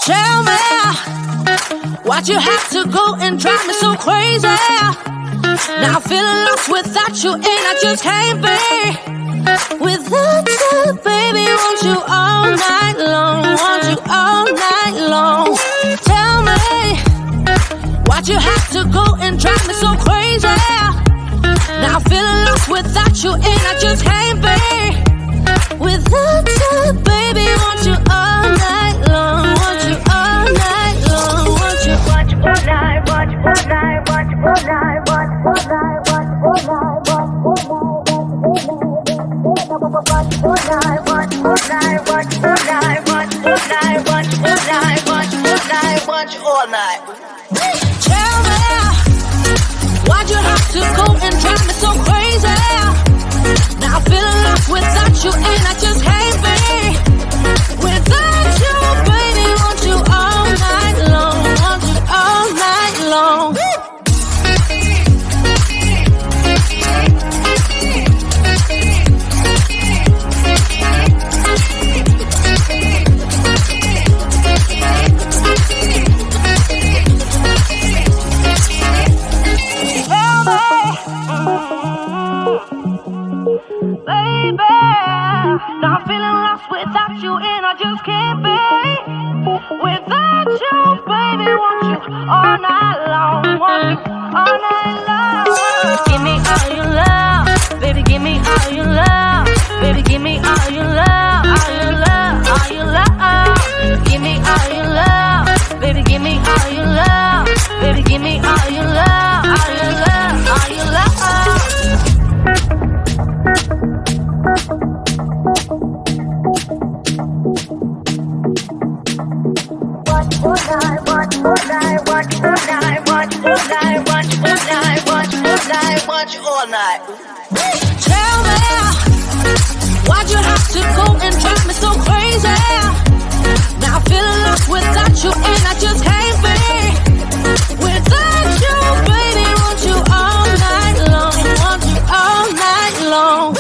Tell me, why'd you have to go and drive me so crazy? Now I'm feeling lost without you, and I just can't be without you, baby. Want you all night long, want you all night long. Tell me, why'd you have to go and drive me so crazy? Now I'm feeling lost without you, and I just can't be without you, baby. Want you all night long, want you all night long, want you all night, want you all night, want you all night, want you all night, want you all night, want you all night, want you all night, want you all night, want you all night, want you all night, want you all night, want you all night. Tell me, why'd you have to go and drive me so crazy? Now I'm feeling lost without you, and I just can't be without you, baby. Want you all night long, want you all night long. Baby, now I'm feeling lost without you, and I just can't be without you, baby. Want you all night long, want you all night long. Give me all your love, baby. Give me all your love, baby. Give me all your love, all your love, all your love. Give me all your love, baby. Give me all your love, baby. Give me all your love, all your love, all your love. Want you all night. Tell me, why'd you have to go and drive me so crazy? Now I'm feeling lost without you, and I just can't be without you, baby. Want you all night long, want you all night long.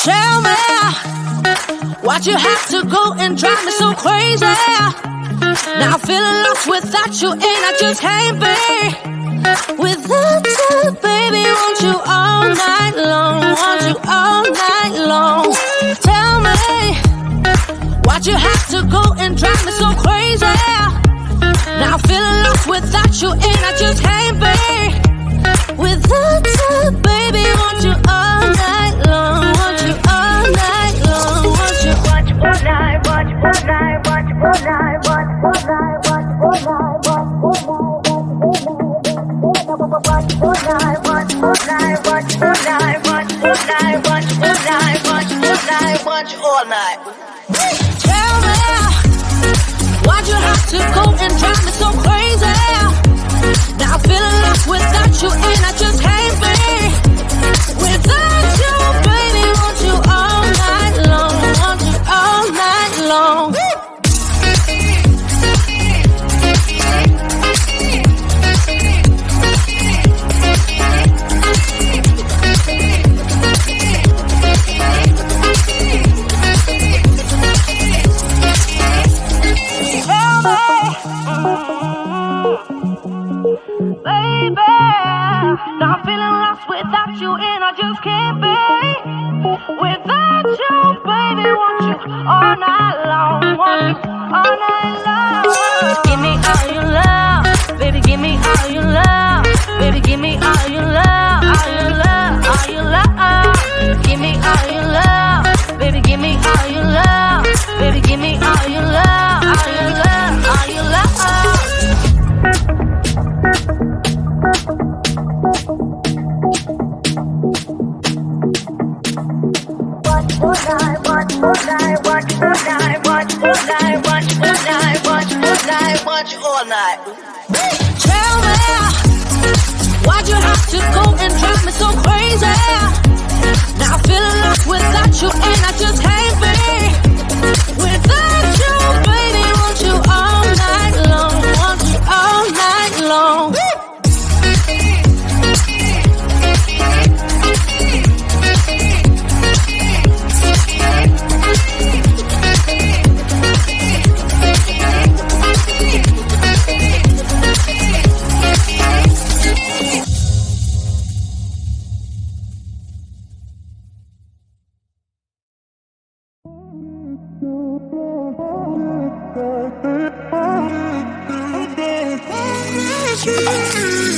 Tell me why'd you have to go and drive me so crazy? Now I'm feeling lost without you, and I just can't be without you, baby. Want you all night long, want you all night long. Tell me why'd you have to go and drive me so crazy? Now I'm feeling lost without you, and I just can't be without you, baby. Want you all night long, want you all night long, want you all night, watch all night, watch all night, watch all night, watch all night, watch all night, watch all night, watch all night, watch all night, watch all night, watch all night, watch all night, watch all night, watch all night. Tell me why'd you have to go and drive me so crazy? Now I'm feeling lost without you, and I just can't be without you, baby. Want you all night long, want you all night long. Baby, now I'm feeling lost without you, and I just can't be without you, baby. Want you all night long, want you all night long. Give me all your love, baby. Give me all your love, baby. Give me all your love, all your love, all your love. Give me all your love, baby. Give me all your love, baby. Give me all your love, all your love, all your love. Watch all night. Tell me why'd you have to go and drive me so crazy? Now I'm feeling lost without you, and I just can't be without you, baby. Want you all night long, want you all night long. Yeah.